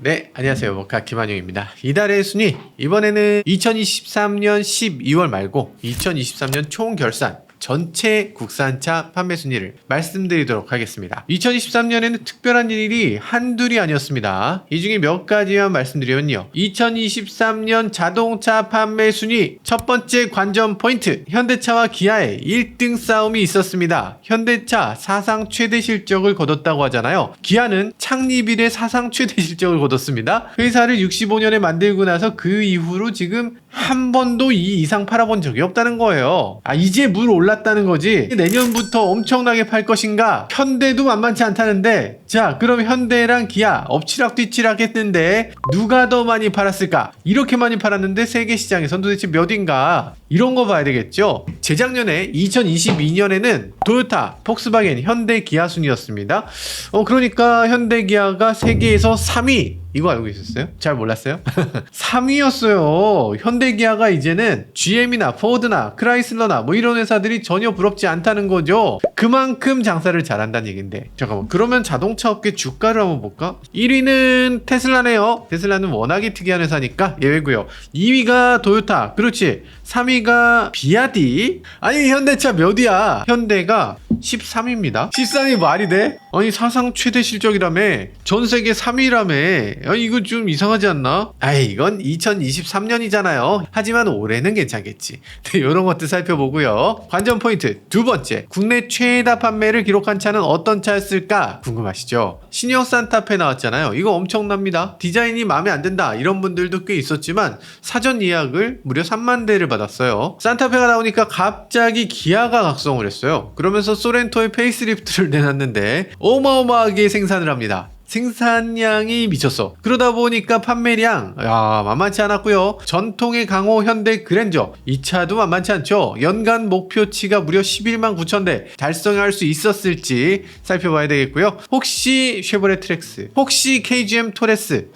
네, 안녕하세요. 모카 김한용입니다. 이달의 순위, 이번에는 2023년 12월 말고 2023년 총결산 전체 국산차 판매 순위를 말씀드리도록 하겠습니다. 2023년에는 특별한 일이 한둘이 아니었습니다. 이 중에 몇 가지만 말씀드리면요. 2023년 자동차 판매 순위 첫 번째 관전 포인트, 현대차와 기아의 1등 싸움이 있었습니다. 현대차 사상 최대 실적을 거뒀다고 하잖아요. 기아는 창립 이래 사상 최대 실적을 거뒀습니다. 회사를 65년에 만들고 나서 그 이후로 지금 한 번도 이 이상 팔아본 적이 없다는 거예요. 이제 물 올랐다는 거지. 내년부터 엄청나게 팔 것인가? 현대도 만만치 않다는데, 자, 그럼 현대랑 기아 엎치락 뒤치락 했는데 누가 더 많이 팔았을까? 이렇게 많이 팔았는데 세계 시장에선 도대체 몇인가? 이런 거 봐야 되겠죠. 재작년에 2022년에는 토요타, 폭스바겐, 현대, 기아 순이었습니다. 그러니까 현대, 기아가 세계에서 3위. 이거 알고 있었어요? 잘 몰랐어요? 3위였어요. 현대기아가 이제는 GM이나 포드나 크라이슬러나 뭐 이런 회사들이 전혀 부럽지 않다는 거죠. 그만큼 장사를 잘한다는 얘긴데, 잠깐만, 그러면 자동차 업계 주가를 한번 볼까? 1위는 테슬라네요. 테슬라는 워낙에 특이한 회사니까 예외고요. 2위가 토요타, 그렇지. 3위가 비아디. 아니, 현대차 몇이야? 현대가 13위입니다. 13위 말이 돼? 아니, 사상 최대 실적이라며. 전 세계 3위라며. 아니, 이거 좀 이상하지 않나? 이건 2023년이잖아요. 하지만 올해는 괜찮겠지. 네, 이런 것들 살펴보고요. 관전 포인트 두 번째, 국내 최다 판매를 기록한 차는 어떤 차였을까? 궁금하시죠? 신형 산타페 나왔잖아요. 이거 엄청납니다. 디자인이 마음에 안 든다 이런 분들도 꽤 있었지만 사전 예약을 무려 3만 대를 받았어요. 산타페가 나오니까 갑자기 기아가 각성을 했어요. 그러면서 소렌토의 페이스리프트를 내놨는데 어마어마하게 생산을 합니다. 생산량이 미쳤어. 그러다 보니까 판매량 만만치 않았고요. 전통의 강호 현대 그랜저, 이 차도 만만치 않죠. 연간 목표치가 무려 11만 9천 대 달성할 수 있었을지 살펴봐야 되겠고요. 혹시 쉐보레 트랙스, 혹시 KGM 토레스,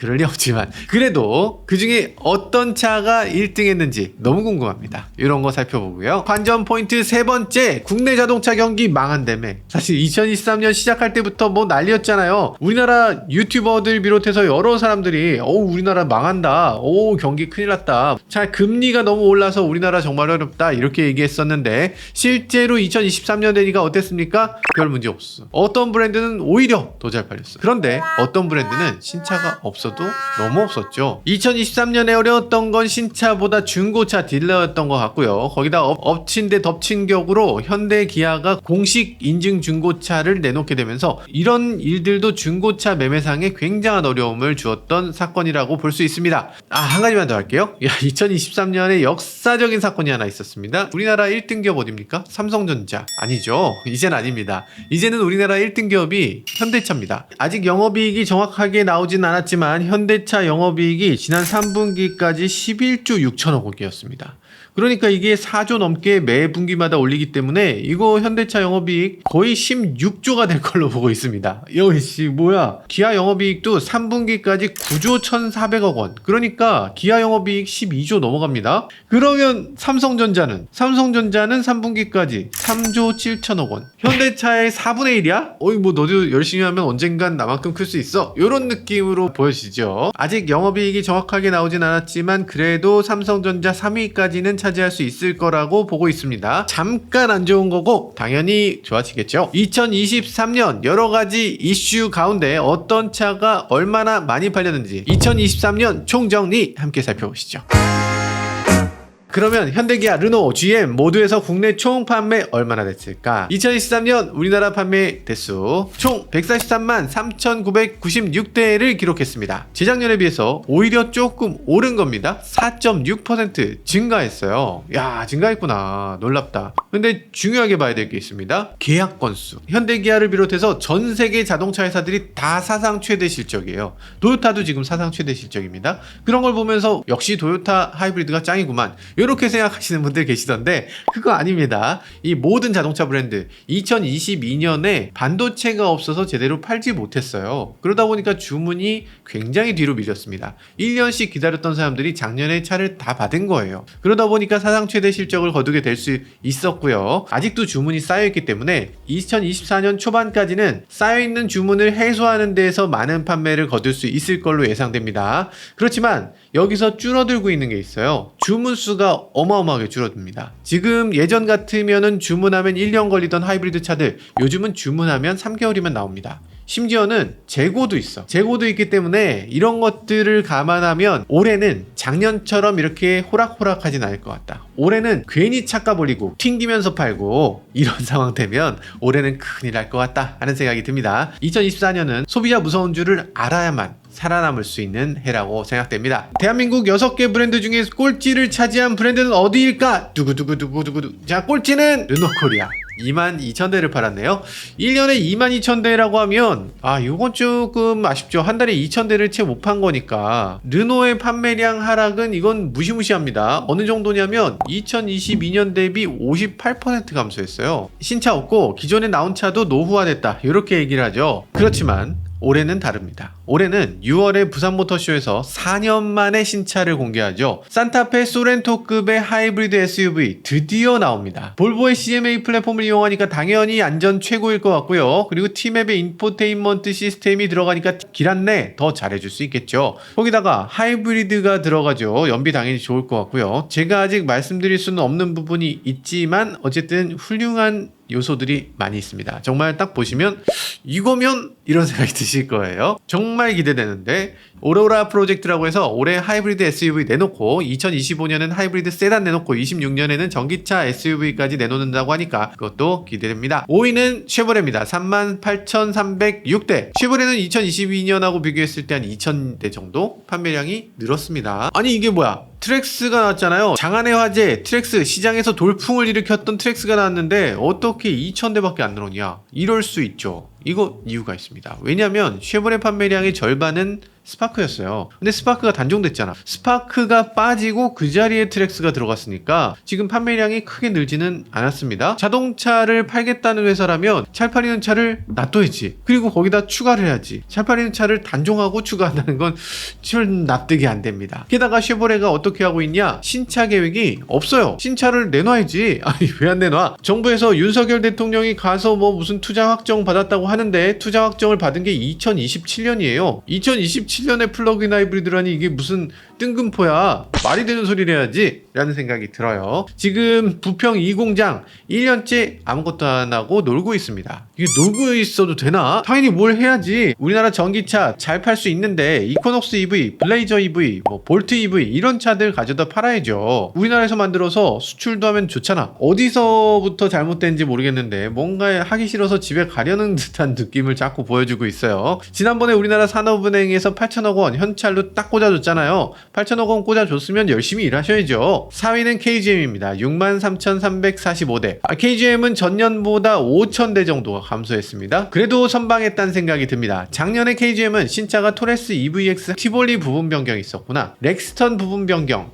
그럴 리 없지만 그래도 그 중에 어떤 차가 1등 했는지 너무 궁금합니다. 이런 거 살펴보고요. 관전 포인트 세 번째, 국내 자동차 경기 망한다며. 사실 2023년 시작할 때부터 뭐 난리였잖아요. 우리나라 유튜버들 비롯해서 여러 사람들이 우리나라 망한다, 경기 큰일 났다, 자, 금리가 너무 올라서 우리나라 정말 어렵다 이렇게 얘기했었는데 실제로 2023년 되니까 어땠습니까? 별 문제 없었어. 어떤 브랜드는 오히려 더 잘 팔렸어. 그런데 어떤 브랜드는 신차가 없어도 너무 없었죠. 2023년에 어려웠던 건 신차보다 중고차 딜러였던 것 같고요. 거기다 엎친 데 덮친 격으로 현대, 기아가 공식 인증 중고차를 내놓게 되면서 이런 일들도 중고차 매매상에 굉장한 어려움을 주었던 사건이라고 볼 수 있습니다. 한 가지만 더 할게요. 2023년에 역사적인 사건이 하나 있었습니다. 우리나라 1등 기업 어딥니까? 삼성전자. 아니죠. 이젠 아닙니다. 이제는 우리나라 1등 기업이 현대차입니다. 아직 영업이익이 정확하게 나오진 않았지만 현대차 영업이익이 지난 3분기까지 11조 6천억 원이었습니다. 그러니까 이게 4조 넘게 매 분기마다 올리기 때문에 이거 현대차 영업이익 거의 16조가 될 걸로 보고 있습니다. 여기 뭐야? 기아 영업이익도 3분기까지 9조 1,400억 원. 그러니까 기아 영업이익 12조 넘어갑니다. 그러면 삼성전자는 3분기까지 3조 7천억 원. 현대차의 4분의 1이야? 뭐 너도 열심히 하면 언젠간 나만큼 클 수 있어. 이런 느낌으로 보여지죠. 아직 영업이익이 정확하게 나오진 않았지만 그래도 삼성전자 3위까지는 차지할 수 있을 거라고 보고 있습니다. 잠깐 안 좋은 거고 당연히 좋아지겠죠. 2023년 여러 가지 이슈 가운데 어떤 차가 얼마나 많이 팔렸는지 2023년 총정리 함께 살펴보시죠. 그러면 현대, 기아, 르노, GM 모두에서 국내 총 판매 얼마나 됐을까? 2023년 우리나라 판매 대수 총 143만 3,996대를 기록했습니다. 재작년에 비해서 오히려 조금 오른 겁니다. 4.6% 증가했어요. 증가했구나. 놀랍다. 근데 중요하게 봐야 될 게 있습니다. 계약 건수. 현대, 기아를 비롯해서 전 세계 자동차 회사들이 다 사상 최대 실적이에요. 토요타도 지금 사상 최대 실적입니다. 그런 걸 보면서 역시 토요타 하이브리드가 짱이구만, 이렇게 생각하시는 분들 계시던데 그거 아닙니다. 이 모든 자동차 브랜드 2022년에 반도체가 없어서 제대로 팔지 못했어요. 그러다 보니까 주문이 굉장히 뒤로 밀렸습니다. 1년씩 기다렸던 사람들이 작년에 차를 다 받은 거예요. 그러다 보니까 사상 최대 실적을 거두게 될 수 있었고요. 아직도 주문이 쌓여있기 때문에 2024년 초반까지는 쌓여있는 주문을 해소하는 데에서 많은 판매를 거둘 수 있을 걸로 예상됩니다. 그렇지만 여기서 줄어들고 있는 게 있어요. 주문 수가 어마어마하게 줄어듭니다. 지금 예전 같으면은 주문하면 1년 걸리던 하이브리드 차들 요즘은 주문하면 3개월이면 나옵니다. 심지어는 재고도 있어. 재고도 있기 때문에 이런 것들을 감안하면 올해는 작년처럼 이렇게 호락호락하진 않을 것 같다. 올해는 괜히 차값 올리고 튕기면서 팔고 이런 상황 되면 올해는 큰일 날 것 같다 하는 생각이 듭니다. 2024년은 소비자 무서운 줄을 알아야만 살아남을 수 있는 해라고 생각됩니다. 대한민국 6개 브랜드 중에 꼴찌를 차지한 브랜드는 어디일까? 두구두구두구두구. 자, 꼴찌는 르노코리아. 22,000대를 팔았네요. 1년에 22,000대라고 하면 이건 조금 아쉽죠. 한 달에 2,000대를 채 못 판 거니까 르노의 판매량 하락은 이건 무시무시합니다. 어느 정도냐면 2022년 대비 58% 감소했어요. 신차 없고 기존에 나온 차도 노후화됐다 이렇게 얘기를 하죠. 그렇지만 올해는 다릅니다. 올해는 6월에 부산모터쇼에서 4년 만에 신차를 공개하죠. 산타페 소렌토급의 하이브리드 SUV 드디어 나옵니다. 볼보의 CMA 플랫폼을 이용하니까 당연히 안전 최고일 것 같고요. 그리고 T맵의 인포테인먼트 시스템이 들어가니까 길 안내 더 잘해줄 수 있겠죠. 거기다가 하이브리드가 들어가죠. 연비 당연히 좋을 것 같고요. 제가 아직 말씀드릴 수는 없는 부분이 있지만 어쨌든 훌륭한 요소들이 많이 있습니다. 정말 딱 보시면 이거면 이런 생각이 드실 거예요. 정말 기대되는데 오로라 프로젝트라고 해서 올해 하이브리드 SUV 내놓고 2025년은 하이브리드 세단 내놓고 26년에는 전기차 SUV까지 내놓는다고 하니까 그것도 기대됩니다. 5위는 쉐보레입니다. 38,306대. 쉐보레는 2022년하고 비교했을 때 한 2,000대 정도 판매량이 늘었습니다. 아니 이게 뭐야? 트랙스가 나왔잖아요. 장안의 화제 트랙스, 시장에서 돌풍을 일으켰던 트랙스가 나왔는데 어떻게 2,000대밖에 안 늘었냐? 이럴 수 있죠. 이거 이유가 있습니다. 왜냐면 쉐보레 판매량의 절반은 스파크였어요. 근데 스파크가 단종됐잖아. 스파크가 빠지고 그 자리에 트랙스가 들어갔으니까 지금 판매량이 크게 늘지는 않았습니다. 자동차를 팔겠다는 회사라면 잘 팔리는 차를 놔둬야지. 그리고 거기다 추가를 해야지. 잘 팔리는 차를 단종하고 추가한다는 건 좀 납득이 안 됩니다. 게다가 쉐보레가 어떻게 하고 있냐? 신차 계획이 없어요. 신차를 내놔야지. 아니 왜 안 내놔? 정부에서 윤석열 대통령이 가서 뭐 무슨 투자 확정 받았다고 하는데 투자 확정을 받은 게 2027년이에요. 2027년에 플러그인 하이브리드라니 이게 무슨 뜬금포야. 말이 되는 소리를 해야지 라는 생각이 들어요. 지금 부평 2공장 1년째 아무것도 안 하고 놀고 있습니다. 이게 놀고 있어도 되나? 당연히 뭘 해야지. 우리나라 전기차 잘 팔 수 있는데 이코녹스 EV, 블레이저 EV, 뭐 볼트 EV 이런 차들 가져다 팔아야죠. 우리나라에서 만들어서 수출도 하면 좋잖아. 어디서부터 잘못된지 모르겠는데 뭔가 하기 싫어서 집에 가려는 듯한 느낌을 자꾸 보여주고 있어요. 지난번에 우리나라 산업은행에서 8천억 원 현찰로 딱 꽂아줬잖아요. 8천억 원 꽂아줬으면 열심히 일하셔야죠. 4위는 KGM입니다. 63,345대. KGM은 전년보다 5,000대 정도가 감소했습니다. 그래도 선방했다는 생각이 듭니다. 작년에 KGM은 신차가 토레스 EVX 티볼리 부분 변경이 있었구나. 렉스턴 부분 변경.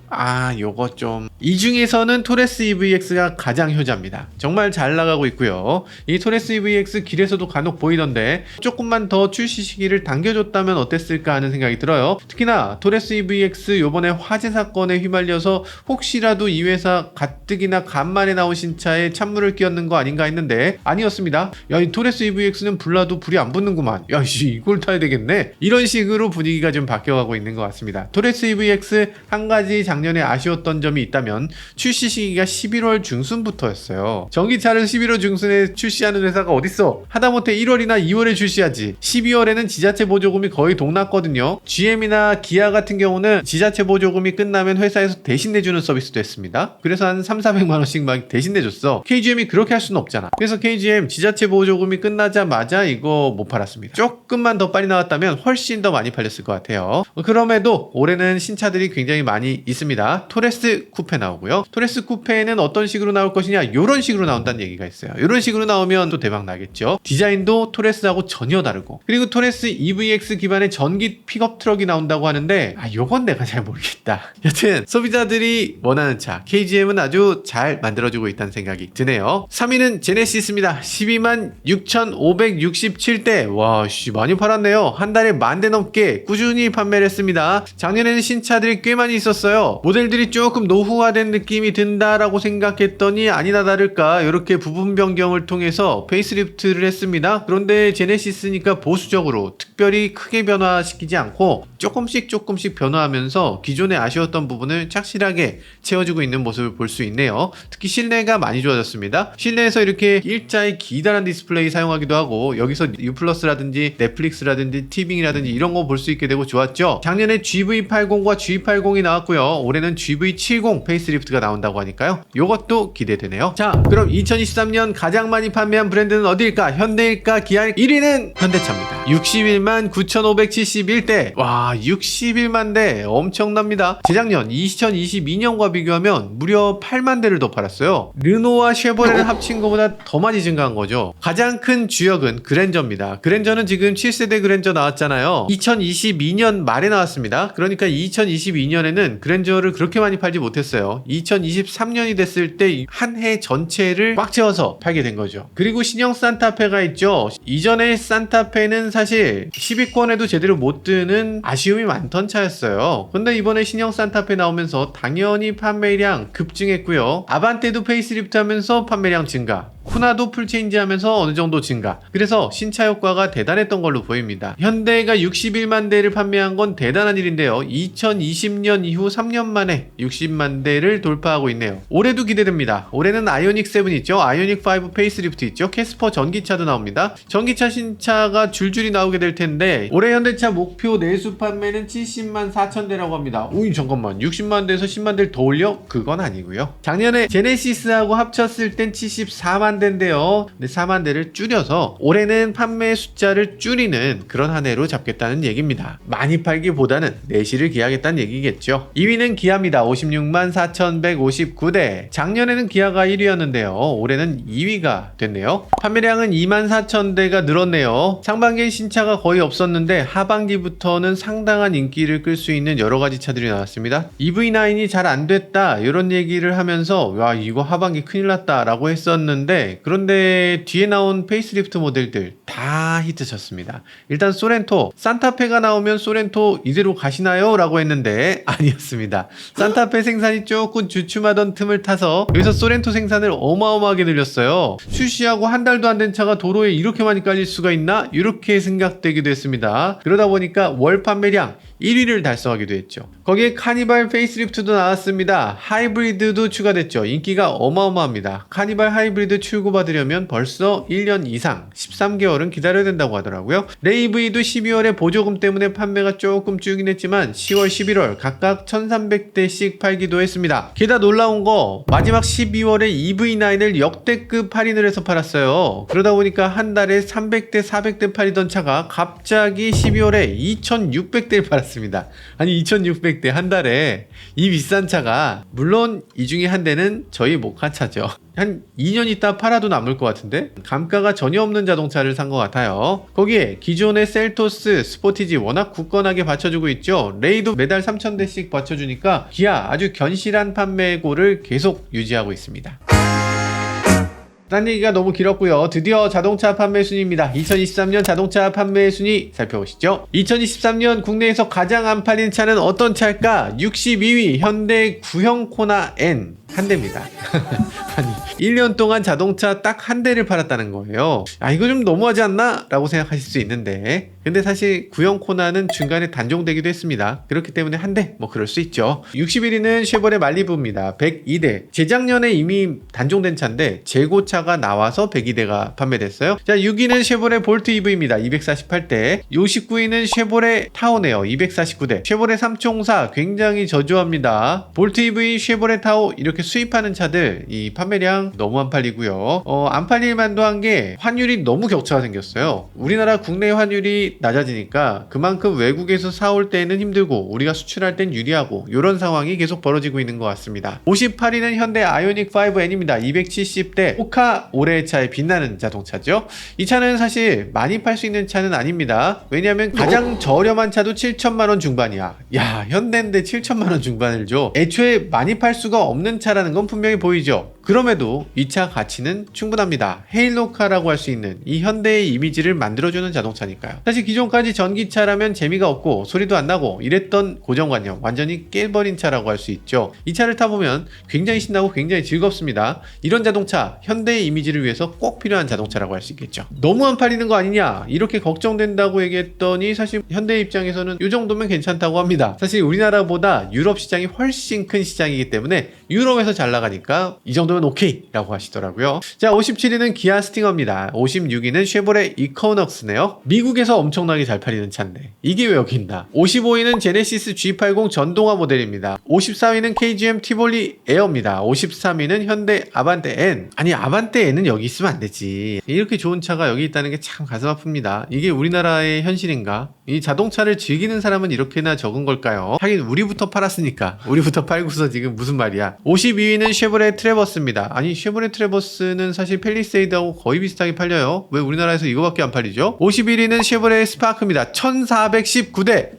요거 좀. 이 중에서는 토레스 EVX가 가장 효자입니다. 정말 잘 나가고 있고요. 이 토레스 EVX 길에서도 간혹 보이던데 조금만 더 출시 시기를 당겨줬다면 어땠을까 하는 생각이 들어요. 특히나 토레스 EVX 요번에 화재 사건에 휘말려서 혹시라도 이 회사 가뜩이나 간만에 나온 신차에 찬물을 끼얹는 거 아닌가 했는데 아니었습니다. 야, 이 토레스 EVX는 불나도 불이 안 붙는구만. 야, 이걸 타야 되겠네. 이런 식으로 분위기가 좀 바뀌어가고 있는 것 같습니다. 토레스 EVX 한 가지 작년에 아쉬웠던 점이 있다면 출시 시기가 11월 중순부터였어요. 전기차를 11월 중순에 출시하는 회사가 어딨어? 하다못해 1월이나 2월에 출시하지. 12월에는 지자체 보조금이 거의 동났거든요. GM이나 기아 같은 경우는 지자체 보조금이 끝나면 회사에서 대신 내주는 서비스도 했습니다. 그래서 한 3,400만원씩 막 대신 내줬어. KGM이 그렇게 할 수는 없잖아. 그래서 KGM 지자체 보조금이 끝나자마자 이거 못 팔았습니다. 조금만 더 빨리 나왔다면 훨씬 더 많이 팔렸을 것 같아요. 그럼에도 올해는 신차들이 굉장히 많이 있습니다. 토레스 쿠페 나오고요. 토레스 쿠페는 어떤 식으로 나올 것이냐, 이런 식으로 나온다는 얘기가 있어요. 이런 식으로 나오면 또 대박 나겠죠. 디자인도 토레스하고 전혀 다르고, 그리고 토레스 EVX 기반의 전기 픽업 트럭이 나온다고 하는데 요건 내가 잘 모르겠다. 여튼 소비자들이 원하는 차 KGM은 아주 잘 만들어주고 있다는 생각이 드네요. 3위는 제네시스입니다. 12만 6,567대. 와, 많이 팔았네요. 한 달에 10,000대 넘게 꾸준히 판매를 했습니다. 작년에는 신차들이 꽤 많이 있었어요. 모델들이 조금 노후화된 느낌이 든다라고 생각했더니 아니나 다를까 이렇게 부분 변경을 통해서 페이스리프트를 했습니다. 그런데 제네시스니까 보수적으로 특별히 크게 변화시키지 않고 조금씩 변화하면서 기존에 아쉬웠던 부분을 착실하게 채워주고 있는 모습을 볼 수 있네요. 특히 실내가 많이 좋아졌습니다. 실내에서 이렇게 일자의 기다란 디스플레이 사용하기도 하고 여기서 U+라든지 넷플릭스라든지 티빙이라든지 이런 거 볼 수 있게 되고 좋았죠. 작년에 GV80과 G80이 나왔고요. 올해는 GV70 페이스리프트가 나온다고 하니까요. 요것도 기대되네요. 자, 그럼 2023년 가장 많이 판매한 브랜드는 어디일까? 현대일까? 기아일까? 1위는 현대차입니다. 61만 9,571대. 와, 61만 대 엄청납니다. 재작년 2022년과 비교하면 무려 8만 대를 더 팔았어요. 르노와 쉐보레를 합친 것보다 더 많이 증가한 거죠. 가장 큰 주역은 그랜저입니다. 그랜저는 지금 7세대 그랜저 나왔잖아요. 2022년 말에 나왔습니다. 그러니까 2022년에는 그랜저를 그렇게 많이 팔지 못했어요. 2023년이 됐을 때 한 해 전체를 꽉 채워서 팔게 된 거죠. 그리고 신형 산타페가 있죠. 이전에 산타페는 사실 10위권에도 제대로 못 드는 아쉬움이 많던 차였어요. 근데 이번에 신형 산타페 나오면서 당연히 판매량 급증했고요. 아반떼도 페이스리프트 하면서 판매량 증가, 쿠나도 풀체인지 하면서 어느 정도 증가. 그래서 신차 효과가 대단했던 걸로 보입니다. 현대가 61만 대를 판매한 건 대단한 일인데요. 2020년 이후 3년 만에 60만 대를 돌파하고 있네요. 올해도 기대됩니다. 올해는 아이오닉 7 있죠. 아이오닉 5 페이스리프트 있죠. 캐스퍼 전기차도 나옵니다. 전기차 신차가 줄줄이 나오게 될 텐데 올해 현대차 목표 내수 판매는 70만 4천 대라고 합니다. 오이 잠깐만, 60만 대에서 10만 대를 더 올려? 그건 아니고요. 작년에 제네시스하고 합쳤을 땐 74만 대인데요. 근데 4만 대를 줄여서 올해는 판매 숫자를 줄이는 그런 한 해로 잡겠다는 얘기입니다. 많이 팔기보다는 내실을 기하겠다는 얘기겠죠. 2위는 기아입니다. 56만 4,159대. 작년에는 기아가 1위였는데요. 올해는 2위가 됐네요. 판매량은 2만 4천 대가 늘었네요. 상반기엔 신차가 거의 없었는데 하반기부터는 상당한 인기를 끌 수 있는 여러 가지 차들이 나왔습니다. EV9이 잘 안 됐다 이런 얘기를 하면서 와, 이거 하반기 큰일 났다 라고 했었는데, 그런데 뒤에 나온 페이스리프트 모델들 다 히트쳤습니다. 일단 소렌토, 산타페가 나오면 소렌토 이대로 가시나요? 라고 했는데 아니었습니다. 산타페 생산이 조금 주춤하던 틈을 타서 여기서 소렌토 생산을 어마어마하게 늘렸어요. 출시하고 한 달도 안 된 차가 도로에 이렇게 많이 깔릴 수가 있나? 이렇게 생각되기도 했습니다. 그러다 보니까 월 판매량 1위를 달성하기도 했죠. 거기에 카니발 페이스리프트도 나왔습니다. 하이브리드도 추가됐죠. 인기가 어마어마합니다. 카니발 하이브리드 출고받으려면 벌써 1년 이상 13개월은 기다려야 된다고 하더라고요. 레이브이도 12월에 보조금 때문에 판매가 조금 줄긴 했지만 10월 11월 각각 1300대씩 팔기도 했습니다. 게다가 놀라운 거 마지막 12월에 EV9을 역대급 할인을 해서 팔았어요. 그러다 보니까 한 달에 300대 400대 팔리던 차가 갑자기 12월에 2600대를 팔았습니다. 아니 2600대 한 달에 이 비싼 차가, 물론 이 중에 한 대는 저희 모카차죠. 한 2년 있다 팔아도 남을 것 같은데 감가가 전혀 없는 자동차를 산 것 같아요. 거기에 기존의 셀토스, 스포티지 워낙 굳건하게 받쳐주고 있죠. 레이도 매달 3000대씩 받쳐주니까 기아 아주 견실한 판매고를 계속 유지하고 있습니다. 딴 얘기가 너무 길었고요. 드디어 자동차 판매 순위입니다. 2023년 자동차 판매 순위 살펴보시죠. 2023년 국내에서 가장 안 팔린 차는 어떤 차일까? 62위 현대 구형 코나 N 한 대입니다. 아니 1년 동안 자동차 딱 한 대를 팔았다는 거예요. 아, 이거 좀 너무하지 않나? 라고 생각하실 수 있는데, 근데 사실 구형 코나는 중간에 단종되기도 했습니다. 그렇기 때문에 한 대 뭐 그럴 수 있죠. 61위는 쉐보레 말리부입니다. 102대. 재작년에 이미 단종된 차인데 재고차가 나와서 102대가 판매됐어요. 자, 6위는 쉐보레 볼트 EV입니다. 248대. 59위는 쉐보레 타오네요. 249대. 쉐보레 3총사 굉장히 저조합니다. 볼트 EV, 쉐보레 타오 이렇게 이렇게 수입하는 차들 이 판매량 너무 안 팔리고요. 안 팔릴 만도 한 게 환율이 너무 격차가 생겼어요. 우리나라 국내 환율이 낮아지니까 그만큼 외국에서 사올 때는 힘들고 우리가 수출할 땐 유리하고 이런 상황이 계속 벌어지고 있는 것 같습니다. 58위는 현대 아이오닉 5N입니다. 270대 호카 올해의 차에 빛나는 자동차죠. 이 차는 사실 많이 팔 수 있는 차는 아닙니다. 왜냐하면 가장 저렴한 차도 7천만원 중반이야. 야, 현대인데 7천만원 중반을 줘. 애초에 많이 팔 수가 없는 차라는 건 분명히 보이죠. 그럼에도 이 차 가치는 충분합니다. 헤일로카라고 할 수 있는 이 현대의 이미지를 만들어주는 자동차니까요. 사실 기존까지 전기차라면 재미가 없고 소리도 안 나고 이랬던 고정관념 완전히 깨버린 차라고 할 수 있죠. 이 차를 타보면 굉장히 신나고 굉장히 즐겁습니다. 이런 자동차 현대의 이미지를 위해서 꼭 필요한 자동차라고 할 수 있겠죠. 너무 안 팔리는 거 아니냐 이렇게 걱정된다고 얘기했더니 사실 현대 입장에서는 이 정도면 괜찮다고 합니다. 사실 우리나라보다 유럽 시장이 훨씬 큰 시장이기 때문에 유럽에서 잘 나가니까 이 정도면 오케이 라고 하시더라고요. 자, 57위는 기아 스팅어입니다. 56위는 쉐보레 이코넉스네요. 미국에서 엄청나게 잘 팔리는 차인데 이게 왜 여기 있나. 55위는 제네시스 G80 전동화 모델입니다. 54위는 KGM 티볼리 에어입니다. 53위는 현대 아반떼 N. 아니 아반떼 N은 여기 있으면 안 되지. 이렇게 좋은 차가 여기 있다는 게 참 가슴 아픕니다. 이게 우리나라의 현실인가? 이 자동차를 즐기는 사람은 이렇게나 적은 걸까요? 하긴 우리부터 팔았으니까 우리부터 팔고서 지금 무슨 말이야. 52위는 쉐보레 트래버스입니다. 아니 쉐보레 트래버스는 사실 펠리세이드하고 거의 비슷하게 팔려요. 왜 우리나라에서 이거밖에 안 팔리죠? 51위는 쉐보레 스파크입니다. 1419대.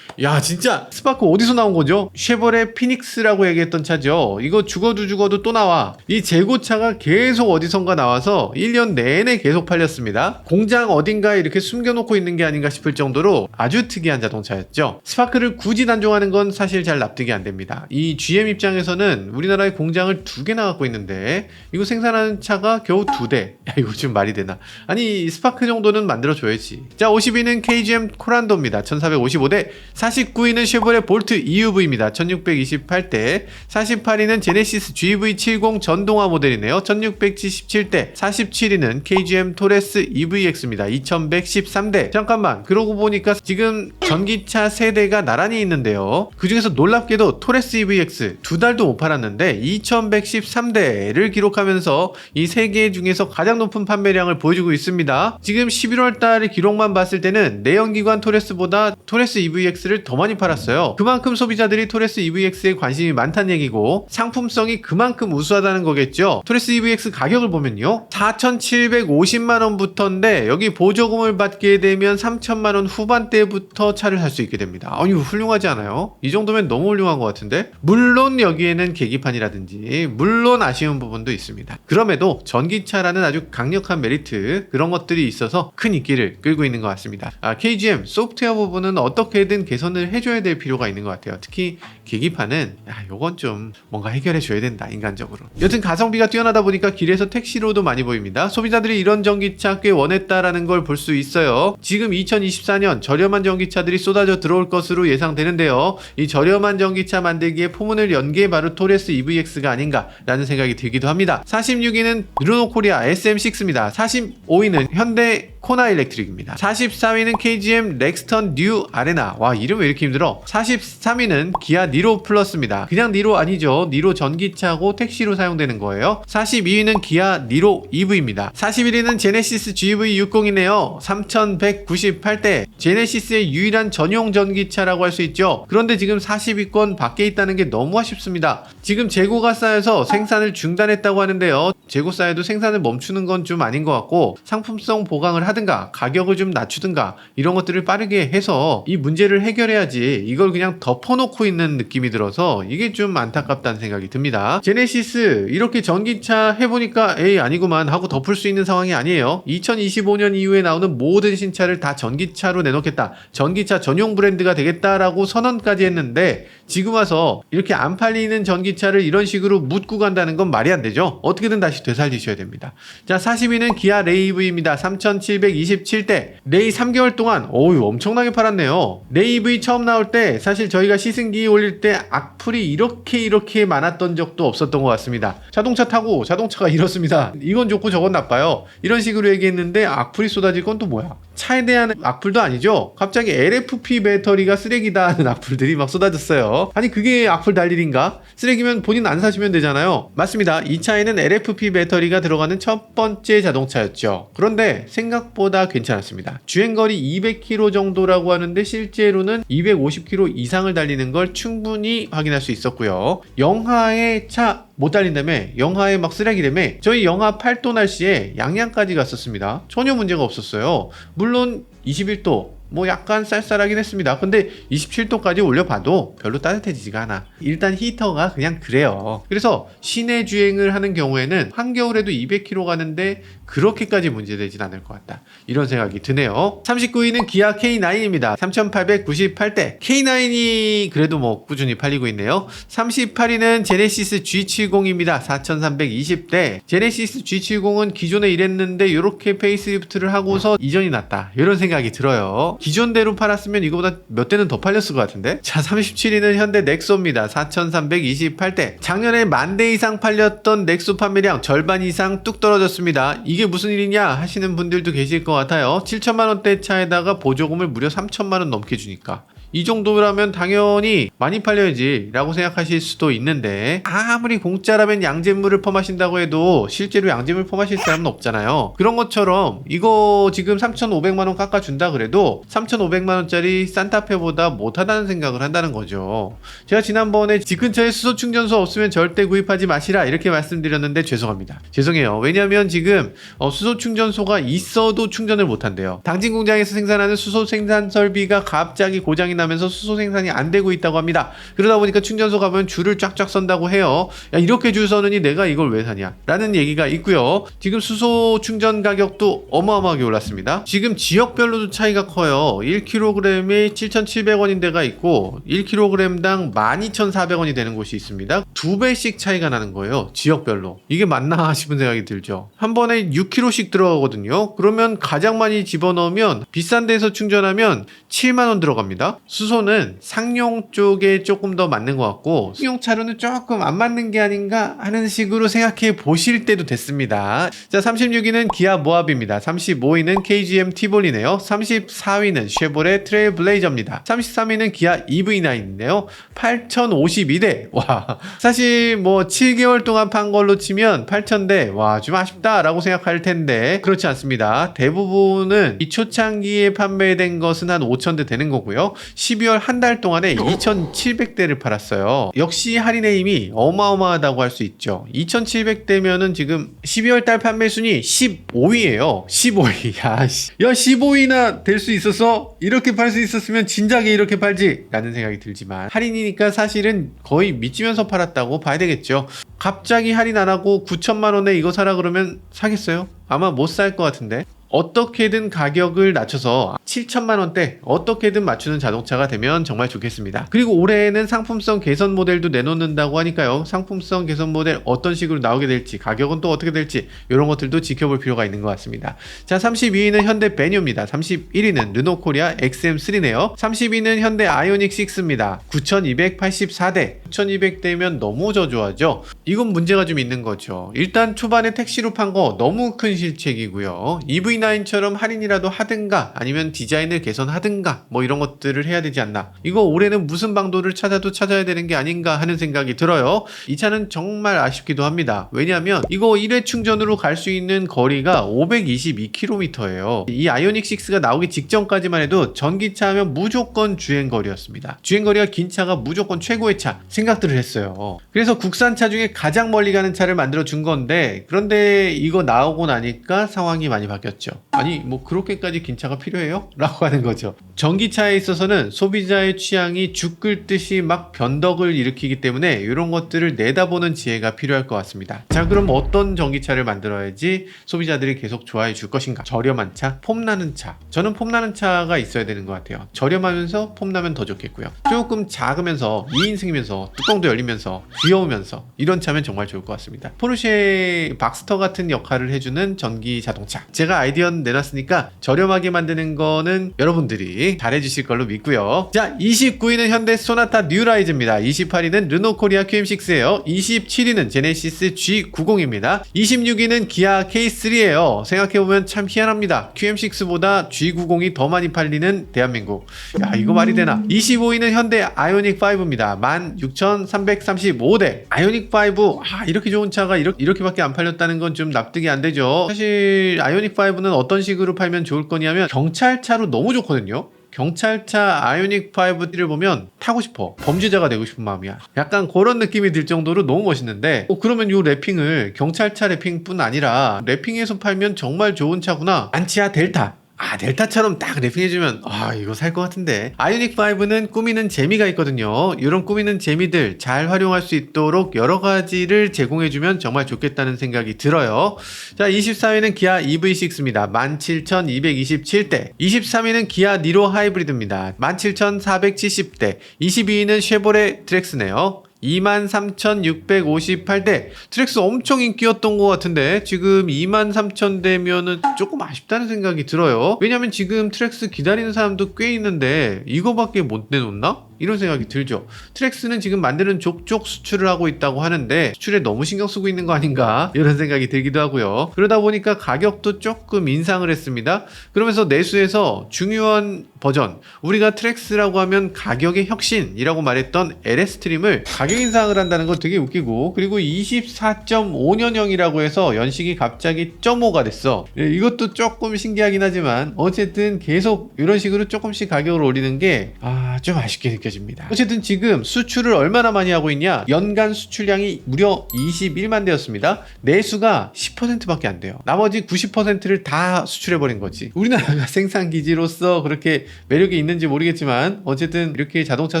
야 진짜 스파크 어디서 나온 거죠? 쉐보레 피닉스라고 얘기했던 차죠. 이거 죽어도 또 나와. 이 재고차가 계속 어디선가 나와서 1년 내내 계속 팔렸습니다. 공장 어딘가에 이렇게 숨겨놓고 있는 게 아닌가 싶을 정도로 아주 특이한 자동차였죠. 스파크를 굳이 단종하는 건 사실 잘 납득이 안 됩니다. 이 GM 입장에서는 우리나라의 공장을 2개나 갖고 있는데 이거 생산하는 차가 겨우 2대. 야 이거 좀 말이 되나? 아니 스파크 정도는 만들어줘야지. 자 50위는 KGM 코란도입니다. 1455대. 49위는 쉐보레 볼트 EUV입니다. 1628대. 48위는 제네시스 GV70 전동화 모델이네요. 1677대. 47위는 KGM 토레스 EVX입니다. 2113대. 잠깐만 그러고 보니까 지금 전기차 세대가 나란히 있는데요. 그 중에서 놀랍게도 토레스 EVX 2달도 못 팔았는데 2113대를 기록하면서 이 3개 중에서 가장 높은 판매량을 보여주고 있습니다. 지금 11월달 기록만 봤을 때는 내연기관 토레스보다 토레스 EVX를 더 많이 팔았어요. 그만큼 소비자들이 토레스 EVX에 관심이 많다는 얘기고 상품성이 그만큼 우수하다는 거겠죠. 토레스 EVX 가격을 보면요 4,750만원부터인데 여기 보조금을 받게 되면 3,000만원 후반대부터 차를 살 수 있게 됩니다. 아니 훌륭하지 않아요? 이 정도면 너무 훌륭한 것 같은데. 물론 여기에는 계기판이라든지 물론 아쉬운 부분도 있습니다. 그럼에도 전기차라는 아주 강력한 메리트 그런 것들이 있어서 큰 인기를 끌고 있는 것 같습니다. KGM 소프트웨어 부분은 어떻게든 개선을 해줘야 될 필요가 있는 것 같아요. 특히 계기판은 요건 좀 뭔가 해결해 줘야 된다 인간적으로. 여튼 가성비가 뛰어나다 보니까 길에서 택시로도 많이 보입니다. 소비자들이 이런 전기차 꽤 원했다라는 걸 볼 수 있어요. 지금 2024년 저렴한 전기차들이 쏟아져 들어올 것으로 예상되는데요. 이 저렴한 전기차 만들기에 포문을 연 게 바로 토레스 EVX가 아닌가라는 생각이 들기도 합니다. 46위는 르노코리아 SM6입니다. 45위는 현대 코나 일렉트릭입니다. 44위는 KGM 렉스턴 뉴 아레나. 와 이름 왜 이렇게 힘들어. 43위는 기아 니로 플러스입니다. 그냥 니로 아니죠. 니로 전기차고 택시로 사용되는 거예요. 42위는 기아 니로 EV입니다. 41위는 제네시스 GV60이네요. 3198대. 제네시스의 유일한 전용 전기차라고 할 수 있죠. 그런데 지금 40위권 밖에 있다는 게 너무 아쉽습니다. 지금 재고가 쌓여서 생산을 중단했다고 하는데요. 재고 쌓여도 생산을 멈추는 건 좀 아닌 것 같고 상품성 보강을 하든가 가격을 좀 낮추든가 이런 것들을 빠르게 해서 이 문제를 해결해야지 이걸 그냥 덮어놓고 있는 느낌이 들어서 이게 좀 안타깝다는 생각이 듭니다. 제네시스 이렇게 전기차 해보니까 에이 아니구만 하고 덮을 수 있는 상황이 아니에요. 2025년 이후에 나오는 모든 신차를 다 전기차로 내놓겠다. 전기차 전용 브랜드가 되겠다라고 선언까지 했는데 지금 와서 이렇게 안 팔리는 전기차를 이런 식으로 묻고 간다는 건 말이 안 되죠. 어떻게든 다시 되살리셔야 됩니다. 자 40위는 기아 레이브입니다. 3727대. 레이 3개월 동안 엄청나게 팔았네요. 레이브 처음 나올 때 사실 저희가 시승기 올릴 때 악플이 이렇게 많았던 적도 없었던 것 같습니다. 자동차 타고 자동차가 이렇습니다. 이건 좋고 저건 나빠요. 이런 식으로 얘기했는데 악플이 쏟아질 건 또 뭐야. 차에 대한 악플도 아니죠. 갑자기 LFP 배터리가 쓰레기다 하는 악플들이 막 쏟아졌어요. 아니 그게 악플 달 일인가? 쓰레기면 본인 안 사시면 되잖아요. 맞습니다. 이 차에는 LFP 배터리가 들어가는 첫 번째 자동차였죠. 그런데 생각보다 괜찮았습니다. 주행거리 200km 정도라고 하는데 실제로는 250km 이상을 달리는 걸 충분히 확인할 수 있었고요. 영하의 차 못 달린다며, 영하에 막 쓰레기라며. 저희 영하 8도 날씨에 양양까지 갔었습니다. 전혀 문제가 없었어요. 물론 21도 뭐 약간 쌀쌀하긴 했습니다. 근데 27도까지 올려봐도 별로 따뜻해지지가 않아. 일단 히터가 그냥 그래요. 그래서 시내 주행을 하는 경우에는 한겨울에도 200km 가는데 그렇게까지 문제되진 않을 것 같다, 이런 생각이 드네요. 39위는 기아 K9입니다. 3898대. K9이 그래도 뭐 꾸준히 팔리고 있네요. 38위는 제네시스 G70입니다. 4320대. 제네시스 G70은 기존에 이랬는데 이렇게 페이스리프트를 하고서 이전이 났다, 이런 생각이 들어요. 기존대로 팔았으면 이거보다 몇 대는 더 팔렸을 것 같은데. 자, 37위는 현대 넥소입니다. 4328대. 작년에 10,000대 이상 팔렸던 넥소 판매량 절반 이상 뚝 떨어졌습니다. 이게 무슨 일이냐 하시는 분들도 계실 것 같아요. 7천만원대 차에다가 보조금을 무려 3천만원 넘게 주니까 이 정도라면 당연히 많이 팔려야지 라고 생각하실 수도 있는데, 아무리 공짜라면 양잿물을 퍼마신다고 해도 실제로 양잿물 퍼마실 사람은 없잖아요. 그런 것처럼 이거 지금 3,500만원 깎아준다 그래도 3,500만원짜리 산타페보다 못하다는 생각을 한다는 거죠. 제가 지난번에 집 근처에 수소 충전소 없으면 절대 구입하지 마시라 이렇게 말씀드렸는데 죄송합니다. 죄송해요. 왜냐면 지금 수소 충전소가 있어도 충전을 못한대요. 당진 공장에서 생산하는 수소 생산 설비가 갑자기 고장이 나면서 수소 생산이 안 되고 있다고 합니다. 그러다 보니까 충전소 가보면 줄을 쫙쫙 선다고 해요. 야, 이렇게 줄 서느니 내가 이걸 왜 사냐 라는 얘기가 있고요. 지금 수소 충전 가격도 어마어마하게 올랐습니다. 지금 지역별로도 차이가 커요. 1kg에 7,700원인 데가 있고 1kg당 12,400원이 되는 곳이 있습니다. 2배씩 차이가 나는 거예요. 지역별로. 이게 맞나 싶은 생각이 들죠. 한 번에 6kg씩 들어가거든요. 그러면 가장 많이 집어넣으면 비싼 데서 충전하면 7만원 들어갑니다. 수소는 상용 쪽에 조금 더 맞는 것 같고 승용차로는 조금 안 맞는 게 아닌가 하는 식으로 생각해 보실 때도 됐습니다. 자, 36위는 기아 모하비입니다. 35위는 KGM 티볼이네요. 34위는 쉐보레 트레일블레이저입니다. 33위는 기아 EV9인데요. 8,052대. 와, 사실 뭐 7개월 동안 판 걸로 치면 8,000대. 와, 좀 아쉽다 라고 생각할 텐데 그렇지 않습니다. 대부분은 이 초창기에 판매된 것은 한 5,000대 되는 거고요. 12월 한 달 동안에 2,700대를 팔았어요. 역시 할인의 힘이 어마어마하다고 할 수 있죠. 2,700대면은 지금 12월 달 판매 순위 15위예요. 15위. 야 15위나 될 수 있어서 이렇게 팔 수 있었으면 진작에 이렇게 팔지 라는 생각이 들지만 할인이니까 사실은 거의 미치면서 팔았다고 봐야 되겠죠. 갑자기 할인 안 하고 9천만 원에 이거 사라 그러면 사겠어요? 아마 못 살 것 같은데. 어떻게든 가격을 낮춰서 7천만 원대 어떻게든 맞추는 자동차가 되면 정말 좋겠습니다. 그리고 올해에는 상품성 개선 모델도 내놓는다고 하니까요. 상품성 개선 모델 어떤 식으로 나오게 될지, 가격은 또 어떻게 될지 이런 것들도 지켜볼 필요가 있는 것 같습니다. 자, 32위는 현대 베뉴입니다. 31위는 르노 코리아 XM3네요. 30위는 현대 아이오닉 6입니다. 9,284대. 9,200대면 너무 저조하죠. 이건 문제가 좀 있는 거죠. 일단 초반에 택시로 판 거 너무 큰 실책이고요. EV9처럼 할인이라도 하든가 아니면 디자인을 개선하든가 뭐 이런 것들을 해야 되지 않나. 이거 올해는 무슨 방도를 찾아야 되는 게 아닌가 하는 생각이 들어요. 이 차는 정말 아쉽기도 합니다. 왜냐하면 이거 1회 충전으로 갈 수 있는 거리가 522km예요. 이 아이오닉 6가 나오기 직전까지만 해도 전기차 하면 무조건 주행거리였습니다. 주행거리가 긴 차가 무조건 최고의 차 생각들을 했어요. 그래서 국산차 중에 가장 멀리 가는 차를 만들어 준 건데, 그런데 이거 나오고 나니까 상황이 많이 바뀌었죠. 아니 뭐 그렇게까지 긴 차가 필요해요? 라고 하는 거죠. 전기차에 있어서는 소비자의 취향이 죽 끓듯이 막 변덕을 일으키기 때문에 이런 것들을 내다보는 지혜가 필요할 것 같습니다. 자, 그럼 어떤 전기차를 만들어야지 소비자들이 계속 좋아해 줄 것인가? 저렴한 차, 폼나는 차. 저는 폼나는 차가 있어야 되는 것 같아요. 저렴하면서 폼나면 더 좋겠고요. 조금 작으면서 2인승이면서 뚜껑도 열리면서 귀여우면서 이런 차면 정말 좋을 것 같습니다. 포르쉐 박스터 같은 역할을 해주는 전기 자동차. 제가 아이디어 내놨으니까 저렴하게 만드는 거는 여러분들이 잘해주실 걸로 믿고요. 자, 29위는 현대 소나타 뉴라이즈입니다. 28위는 르노 코리아 QM6예요. 27위는 제네시스 G90입니다. 26위는 기아 K3예요. 생각해보면 참 희한합니다. QM6보다 G90이 더 많이 팔리는 대한민국. 야, 이거 말이 되나? 25위는 현대 아이오닉5입니다. 16,335대. 아이오닉5, 이렇게 좋은 차가 이렇게밖에 안 팔렸다는 건 좀 납득이 안 되죠. 사실 아이오닉5는 어떤 식으로 팔면 좋을 거냐면 경찰차로 너무 좋거든요. 경찰차 아이오닉5를 보면 타고 싶어. 범죄자가 되고 싶은 마음이야. 약간 그런 느낌이 들 정도로 너무 멋있는데 그러면 이 랩핑을 경찰차 랩핑뿐 아니라 랩핑에서 팔면 정말 좋은 차구나. 안치아 델타. 델타처럼 딱 랩핑해주면 이거 살 것 같은데. 아이오닉5는 꾸미는 재미가 있거든요. 이런 꾸미는 재미들 잘 활용할 수 있도록 여러 가지를 제공해주면 정말 좋겠다는 생각이 들어요. 자, 24위는 기아 EV6입니다. 17,227대. 23위는 기아 니로 하이브리드입니다. 17,470대. 22위는 쉐보레 트렉스네요. 23,658대. 트랙스 엄청 인기였던 것 같은데 지금 23,000대면은 조금 아쉽다는 생각이 들어요. 왜냐면 지금 트랙스 기다리는 사람도 꽤 있는데 이거밖에 못 내놓나? 이런 생각이 들죠. 트랙스는 지금 만드는 족족 수출을 하고 있다고 하는데 수출에 너무 신경 쓰고 있는 거 아닌가 이런 생각이 들기도 하고요. 그러다 보니까 가격도 조금 인상을 했습니다. 그러면서 내수에서 중요한 버전, 우리가 트랙스라고 하면 가격의 혁신이라고 말했던 LS 트림을 가격 인상을 한다는 건 되게 웃기고, 그리고 24.5년형이라고 해서 연식이 갑자기 0.5가 됐어. 이것도 조금 신기하긴 하지만 어쨌든 계속 이런 식으로 조금씩 가격을 올리는 게 좀 아쉽게 느껴집니다. 어쨌든 지금 수출을 얼마나 많이 하고 있냐? 연간 수출량이 무려 21만 대였습니다. 내수가 10%밖에 안 돼요. 나머지 90%를 다 수출해버린 거지. 우리나라가 생산기지로서 그렇게 매력이 있는지 모르겠지만 어쨌든 이렇게 자동차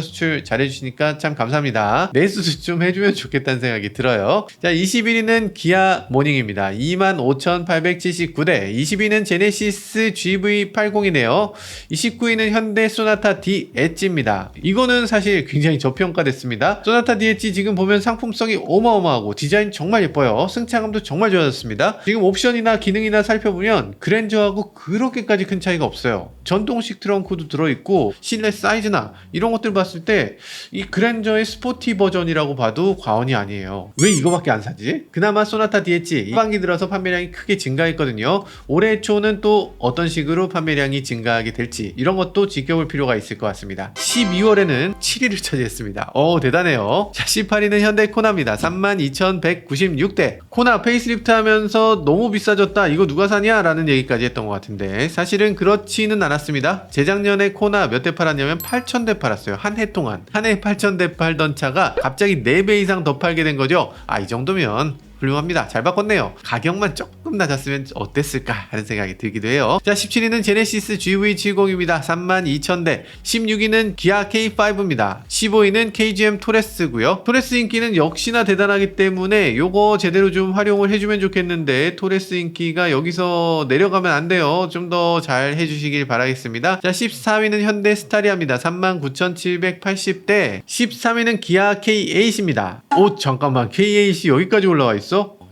수출 잘해주시니까 참 감사합니다. 내수 좀 해주면 좋겠다는 생각이 들어요. 자, 21위는 기아 모닝입니다. 25,879대. 22위는 제네시스 GV80이네요. 29위는 현대 소나타 D 엣지입니다. 이거는 사실 굉장히 저평가됐습니다. 소나타 D 엣지 지금 보면 상품성이 어마어마하고 디자인 정말 예뻐요. 승차감도 정말 좋아졌습니다. 지금 옵션이나 기능이나 살펴보면 그랜저하고 그렇게까지 큰 차이가 없어요. 전동식 트렁크도 들어있고 실내 사이즈나 이런 것들 봤을 때 이 그랜저의 스포티 버전이라고 봐도 과언이 아니에요. 왜 이거밖에 안 사지? 그나마 소나타 D 엣지 하반기 들어서 판매량이 크게 증가했거든요. 올해 초는 또 어떤 식으로 판매량이 증가하게 될지 이런 것도 지켜볼 필요가 있을 것 같습니다. 12월에는 7위를 차지했습니다. 대단해요. 자, 18위는 현대 코나입니다. 32,196대. 코나 페이스리프트 하면서 너무 비싸졌다, 이거 누가 사냐? 라는 얘기까지 했던 것 같은데 사실은 그렇지는 않았습니다. 재작년에 코나 몇 대 팔았냐면 8,000대 팔았어요. 한 해 동안. 한 해 8,000대 팔던 차가 갑자기 4배 이상 더 팔게 된 거죠. 이 정도면 훌륭합니다. 잘 바꿨네요. 가격만 조금 낮았으면 어땠을까 하는 생각이 들기도 해요. 자, 17위는 제네시스 GV70입니다. 32,000대. 16위는 기아 K5입니다. 15위는 KGM 토레스고요. 토레스 인기는 역시나 대단하기 때문에 요거 제대로 좀 활용을 해주면 좋겠는데 토레스 인기가 여기서 내려가면 안 돼요. 좀 더 잘 해주시길 바라겠습니다. 자, 14위는 현대 스타리아입니다. 39,780대. 13위는 기아 K8입니다. 잠깐만, K8이 여기까지 올라와 있어?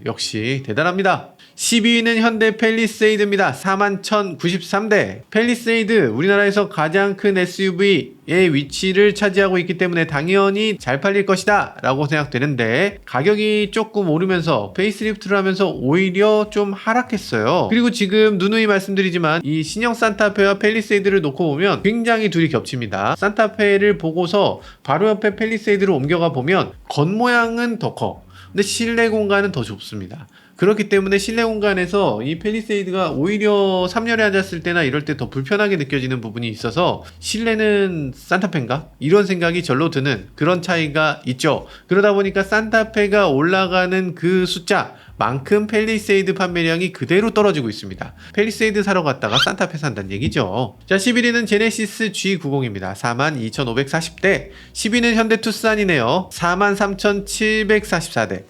역시 대단합니다. 12위는 현대 팰리세이드입니다. 41,093대. 팰리세이드 우리나라에서 가장 큰 SUV의 위치를 차지하고 있기 때문에 당연히 잘 팔릴 것이다 라고 생각되는데 가격이 조금 오르면서 페이스리프트를 하면서 오히려 좀 하락했어요. 그리고 지금 누누이 말씀드리지만 이 신형 산타페와 팰리세이드를 놓고 보면 굉장히 둘이 겹칩니다. 산타페를 보고서 바로 옆에 팰리세이드를 옮겨가 보면 겉모양은 더 커. 근데 실내 공간은 더 좁습니다. 그렇기 때문에 실내 공간에서 이 팰리세이드가 오히려 3열에 앉았을 때나 이럴 때 더 불편하게 느껴지는 부분이 있어서 실내는 산타페인가? 이런 생각이 절로 드는 그런 차이가 있죠. 그러다 보니까 산타페가 올라가는 그 숫자 만큼 팰리세이드 판매량이 그대로 떨어지고 있습니다. 팰리세이드 사러 갔다가 산타페 산다는 얘기죠. 자, 11위는 제네시스 G90입니다. 42,540대. 10위는 현대 투싼이네요. 43,744대.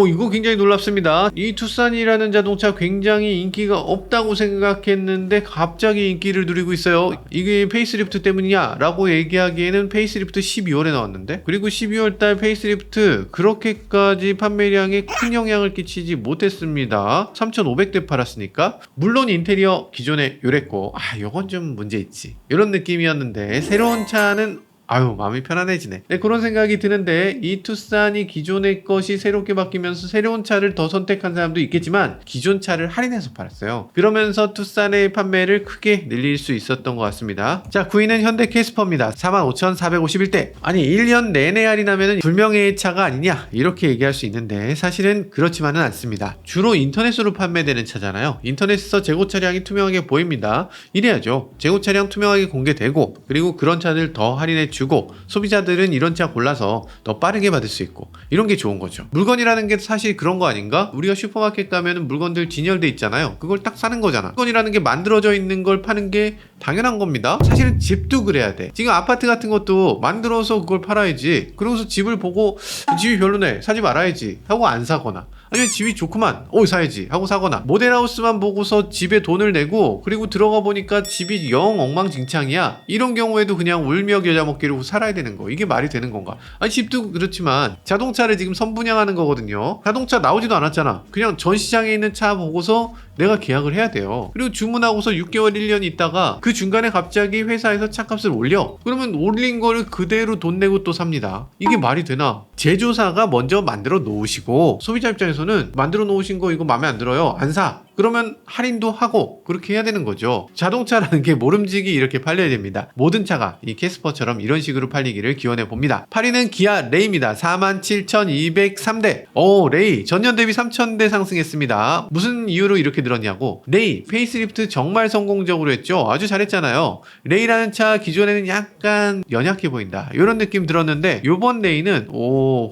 이거 굉장히 놀랍습니다. 이 투싼이라는 자동차 굉장히 인기가 없다고 생각했는데 갑자기 인기를 누리고 있어요. 이게 페이스리프트 때문이냐? 라고 얘기하기에는 페이스리프트 12월에 나왔는데, 그리고 12월달 페이스리프트 그렇게까지 판매량에 큰 영향을 끼치지 못했습니다. 3,500대 팔았으니까. 물론 인테리어 기존에 요랬고 요건 좀 문제 있지 이런 느낌이었는데 새로운 차는 마음이 편안해지네. 네, 그런 생각이 드는데 이 투싼이 기존의 것이 새롭게 바뀌면서 새로운 차를 더 선택한 사람도 있겠지만 기존 차를 할인해서 팔았어요. 그러면서 투싼의 판매를 크게 늘릴 수 있었던 것 같습니다. 자, 9위는 현대 캐스퍼입니다. 45,451대. 아니 1년 내내 할인하면 불명예의 차가 아니냐 이렇게 얘기할 수 있는데 사실은 그렇지만은 않습니다. 주로 인터넷으로 판매되는 차잖아요. 인터넷에서 재고 차량이 투명하게 보입니다. 이래야죠. 재고 차량 투명하게 공개되고 그리고 그런 차들 더 할인해 주고 소비자들은 이런 차 골라서 더 빠르게 받을 수 있고 이런 게 좋은 거죠. 물건이라는 게 사실 그런 거 아닌가? 우리가 슈퍼마켓 가면은 물건들 진열돼 있잖아요. 그걸 딱 사는 거잖아. 물건이라는 게 만들어져 있는 걸 파는 게 당연한 겁니다. 사실은 집도 그래야 돼. 지금 아파트 같은 것도 만들어서 그걸 팔아야지. 그러고서 집을 보고 집이 별로네 사지 말아야지 하고 안 사거나 아니면 집이 좋구만 사야지 하고 사거나 모델하우스만 보고서 집에 돈을 내고 그리고 들어가 보니까 집이 영 엉망진창이야 이런 경우에도 그냥 울며 겨자 먹기로 살아야 되는 거 이게 말이 되는 건가? 아니 집도 그렇지만 자동차를 지금 선분양하는 거거든요. 자동차 나오지도 않았잖아. 그냥 전시장에 있는 차 보고서 내가 계약을 해야 돼요. 그리고 주문하고서 6개월 1년 있다가 그 중간에 갑자기 회사에서 차값을 올려. 그러면 올린 거를 그대로 돈 내고 또 삽니다. 이게 말이 되나? 제조사가 먼저 만들어 놓으시고 소비자 입장에서는 만들어 놓으신 거 이거 마음에 안 들어요. 안 사. 그러면 할인도 하고 그렇게 해야 되는 거죠. 자동차라는 게 모름지기 이렇게 팔려야 됩니다. 모든 차가 이 캐스퍼처럼 이런 식으로 팔리기를 기원해 봅니다. 8위는 기아 레이입니다. 47,203대. 레이 전년 대비 3,000대 상승했습니다. 무슨 이유로 이렇게 늘었냐고. 레이 페이스리프트 정말 성공적으로 했죠. 아주 잘했잖아요. 레이라는 차 기존에는 약간 연약해 보인다 이런 느낌 들었는데 요번 레이는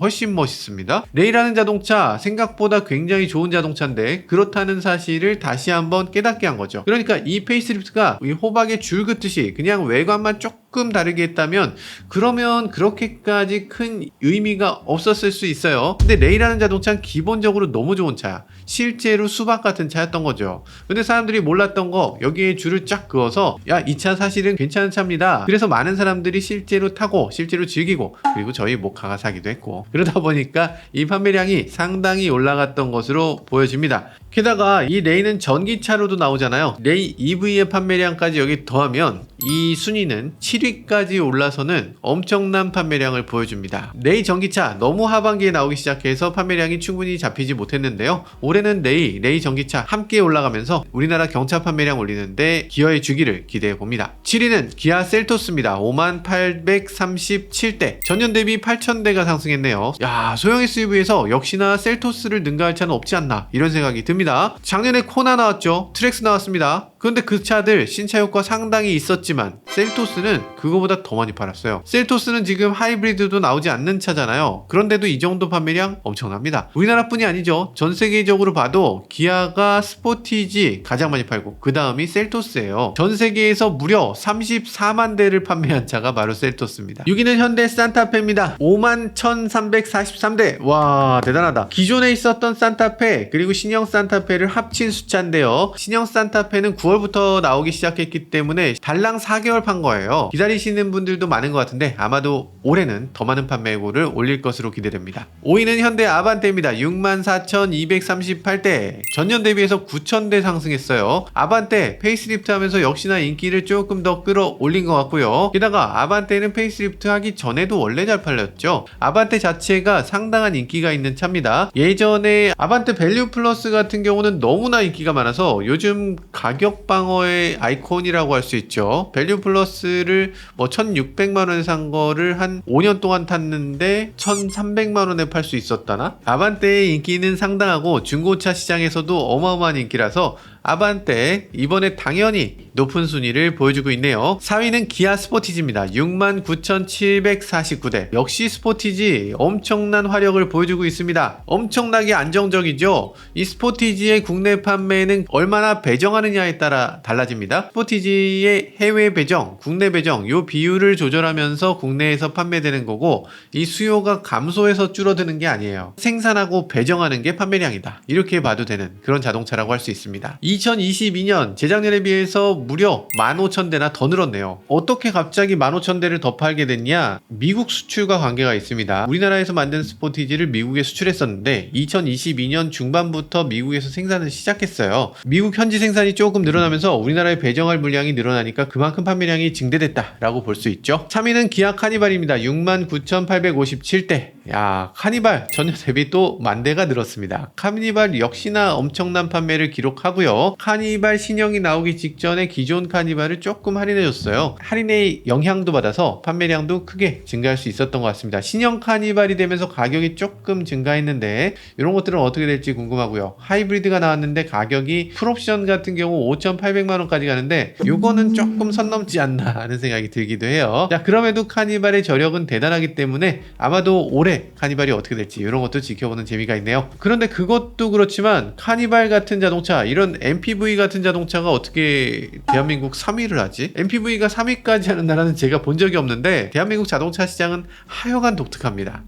훨씬 멋있습니다. 레이라는 자동차 생각보다 굉장히 좋은 자동차인데 그렇다는 사실을 다시 한번 깨닫게 한 거죠. 그러니까 이 페이스리프트가 이 호박에 줄 긋듯이 그냥 외관만 조금 다르게 했다면 그러면 그렇게까지 큰 의미가 없었을 수 있어요. 근데 레이라는 자동차는 기본적으로 너무 좋은 차야. 실제로 수박 같은 차였던 거죠. 근데 사람들이 몰랐던 거 여기에 줄을 쫙 그어서 이 차 사실은 괜찮은 차입니다. 그래서 많은 사람들이 실제로 타고 실제로 즐기고 그리고 저희 모카가 사기도 했고 그러다 보니까 이 판매량이 상당히 올라갔던 것으로 보여집니다. 게다가 이 레이는 전기차로도 나오잖아요. 레이 EV의 판매량까지 여기 더하면 이 순위는 7위까지 올라서는 엄청난 판매량을 보여줍니다. 레이 전기차 너무 하반기에 나오기 시작해서 판매량이 충분히 잡히지 못했는데요. 올해는 레이 전기차 함께 올라가면서 우리나라 경차 판매량 올리는데 기여해 주기를 기대해 봅니다. 7위는 기아 셀토스입니다. 58,837대. 전년 대비 8,000대가 상승했네요. 소형 SUV에서 역시나 셀토스를 능가할 차는 없지 않나 이런 생각이 듭니다. 작년에 코나 나왔죠. 트랙스 나왔습니다. 그런데 그 차들 신차 효과 상당히 있었지만 셀토스는 그거보다 더 많이 팔았어요. 셀토스는 지금 하이브리드도 나오지 않는 차잖아요. 그런데도 이 정도 판매량 엄청납니다. 우리나라뿐이 아니죠. 전 세계적으로 봐도 기아가 스포티지 가장 많이 팔고 그 다음이 셀토스예요. 전 세계에서 무려 34만 대를 판매한 차가 바로 셀토스입니다. 6위는 현대 산타페입니다. 51,343대. 와 대단하다. 기존에 있었던 산타페 그리고 신형 산타페를 합친 숫자인데요. 신형 산타페는 9월부터 나오기 시작했기 때문에 달랑 4개월 판 거예요. 기다리시는 분들도 많은 것 같은데 아마도 올해는 더 많은 판매고를 올릴 것으로 기대됩니다. 5위는 현대 아반떼입니다. 64,238대. 전년 대비해서 9,000대 상승했어요. 아반떼 페이스리프트 하면서 역시나 인기를 조금 더 끌어올린 것 같고요. 게다가 아반떼는 페이스리프트 하기 전에도 원래 잘 팔렸죠. 아반떼 자체가 상당한 인기가 있는 차입니다. 예전에 아반떼 밸류 플러스 같은 경우는 너무나 인기가 많아서 요즘 가격 방어의 아이콘이라고 할 수 있죠. 밸류 플러스를 1,600만원에 산 거를 한 5년 동안 탔는데 1,300만원에 팔 수 있었다나? 아반떼의 인기는 상당하고 중고차 시장에서도 어마어마한 인기라서 아반떼 이번에 당연히 높은 순위를 보여주고 있네요. 4위는 기아 스포티지입니다. 69,749대. 역시 스포티지 엄청난 화력을 보여주고 있습니다. 엄청나게 안정적이죠. 이 스포티지의 국내 판매는 얼마나 배정하느냐에 따라 달라집니다. 스포티지의 해외 배정, 국내 배정 요 비율을 조절하면서 국내에서 판매되는 거고 이 수요가 감소해서 줄어드는 게 아니에요. 생산하고 배정하는 게 판매량이다. 이렇게 봐도 되는 그런 자동차라고 할 수 있습니다. 이 2022년 재작년에 비해서 무려 15,000대나 더 늘었네요. 어떻게 갑자기 15,000대를 더 팔게 됐냐? 미국 수출과 관계가 있습니다. 우리나라에서 만든 스포티지를 미국에 수출했었는데 2022년 중반부터 미국에서 생산을 시작했어요. 미국 현지 생산이 조금 늘어나면서 우리나라에 배정할 물량이 늘어나니까 그만큼 판매량이 증대됐다라고 볼 수 있죠. 3위는 기아 카니발입니다. 69,857대. 야, 카니발 전년 대비 또 10,000대가 늘었습니다. 카니발 역시나 엄청난 판매를 기록하고요. 카니발 신형이 나오기 직전에 기존 카니발을 조금 할인해줬어요. 할인의 영향도 받아서 판매량도 크게 증가할 수 있었던 것 같습니다. 신형 카니발이 되면서 가격이 조금 증가했는데 이런 것들은 어떻게 될지 궁금하고요. 하이브리드가 나왔는데 가격이 풀옵션 같은 경우 5,800만 원까지 가는데 요거는 조금 선 넘지 않나 하는 생각이 들기도 해요. 자, 그럼에도 카니발의 저력은 대단하기 때문에 아마도 올해 카니발이 어떻게 될지 이런 것도 지켜보는 재미가 있네요. 그런데 그것도 그렇지만 카니발 같은 자동차, 이런 MPV 같은 자동차가 어떻게 대한민국 3위를 하지? MPV가 3위까지 하는 나라는 제가 본 적이 없는데 대한민국 자동차 시장은 하여간 독특합니다.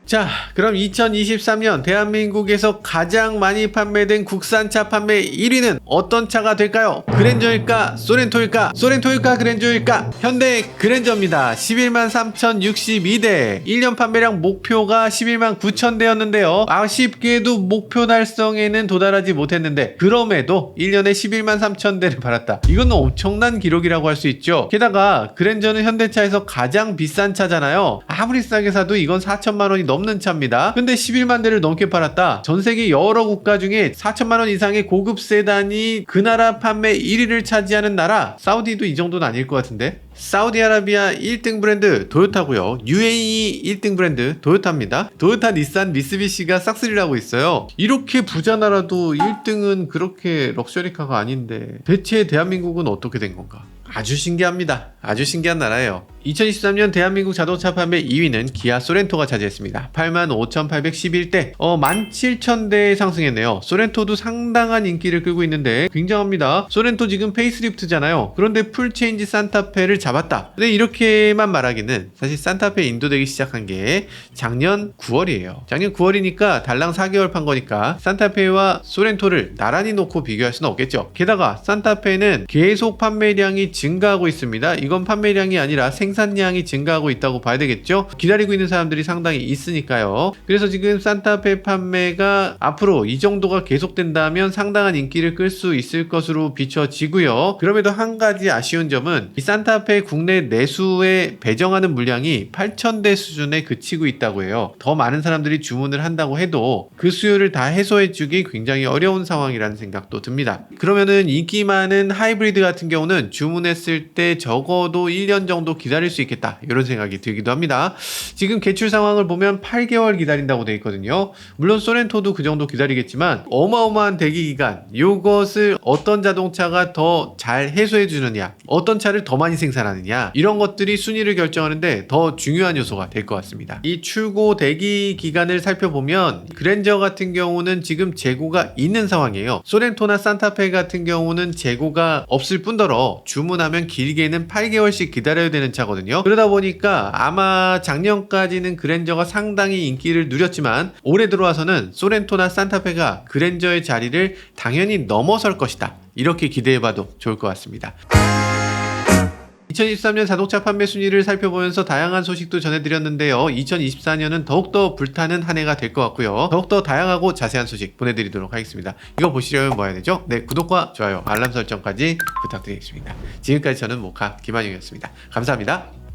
자, 그럼 2023년 대한민국에서 가장 많이 판매된 국산차 판매 1위는 어떤 차가 될까요? 그랜저일까? 소렌토일까? 소렌토일까? 그랜저일까? 현대 그랜저입니다. 11만 3,062대. 1년 판매량 목표가 11만 9,000대였는데요. 아쉽게도 목표 달성에는 도달하지 못했는데 그럼에도 1년에 11만 3,000대를 팔았다. 이건 엄청난 기록이라고 할 수 있죠. 게다가 그랜저는 현대차에서 가장 비싼 차잖아요. 아무리 싸게 사도 이건 4천만 원이 넘는 차입니다. 근데 11만 대를 넘게 팔았다. 전 세계 여러 국가 중에 4천만 원 이상의 고급 세단이 그 나라 판매 1위를 차지하는 나라, 사우디도 이 정도는 아닐 것 같은데. 사우디아라비아 1등 브랜드 도요타고요. UAE 1등 브랜드 도요타입니다. 도요타, 닛산, 미쓰비시가 싹쓸이를 하고 있어요. 이렇게 부자 나라도 1등은 그렇게 럭셔리카가 아닌데 대체 대한민국은 어떻게 된 건가? 아주 신기합니다. 아주 신기한 나라예요. 2023년 대한민국 자동차 판매 2위는 기아 소렌토가 차지했습니다. 85,811대. 17,000대에 상승했네요. 소렌토도 상당한 인기를 끌고 있는데 굉장합니다. 소렌토 지금 페이스리프트잖아요. 그런데 풀체인지 산타페를 잡았다. 근데 이렇게만 말하기는 사실 산타페 인도되기 시작한 게 작년 9월이에요. 작년 9월이니까 달랑 4개월 판 거니까 산타페와 소렌토를 나란히 놓고 비교할 수는 없겠죠. 게다가 산타페는 계속 판매량이 증가하고 있습니다. 이건 판매량이 아니라 생산량이 증가하고 있다고 봐야 되겠죠. 기다리고 있는 사람들이 상당히 있으니까요. 그래서 지금 산타페 판매가 앞으로 이 정도가 계속된다면 상당한 인기를 끌 수 있을 것으로 비춰지고요. 그럼에도 한 가지 아쉬운 점은 이 산타페 국내 내수에 배정하는 물량이 8,000대 수준에 그치고 있다고 해요. 더 많은 사람들이 주문을 한다고 해도 그 수요를 다 해소해주기 굉장히 어려운 상황이라는 생각도 듭니다. 그러면은 인기 많은 하이브리드 같은 경우는 주문했을 때 적어도 1년 정도 기다릴 수 있겠다, 이런 생각이 들기도 합니다. 지금 개출 상황을 보면 8개월 기다린다고 되어 있거든요. 물론 소렌토도 그 정도 기다리겠지만 어마어마한 대기 기간, 이것을 어떤 자동차가 더 잘 해소해 주느냐, 어떤 차를 더 많이 생산하느냐, 이런 것들이 순위를 결정하는데 더 중요한 요소가 될 것 같습니다. 이 출고 대기 기간을 살펴보면 그랜저 같은 경우는 지금 재고가 있는 상황이에요. 소렌토나 산타페 같은 경우는 재고가 없을 뿐더러 주문하면 길게는 8개월씩 기다려야 되는 차거든요. 그러다 보니까 아마 작년까지는 그랜저가 상당히 인기를 누렸지만 올해 들어와서는 소렌토나 산타페가 그랜저의 자리를 당연히 넘어설 것이다, 이렇게 기대해봐도 좋을 것 같습니다. 2023년 자동차 판매 순위를 살펴보면서 다양한 소식도 전해드렸는데요. 2024년은 더욱더 불타는 한 해가 될 것 같고요. 더욱더 다양하고 자세한 소식 보내드리도록 하겠습니다. 이거 보시려면 뭐 해야 되죠? 네, 구독과 좋아요, 알람 설정까지 부탁드리겠습니다. 지금까지 저는 모카 김한용이었습니다. 감사합니다.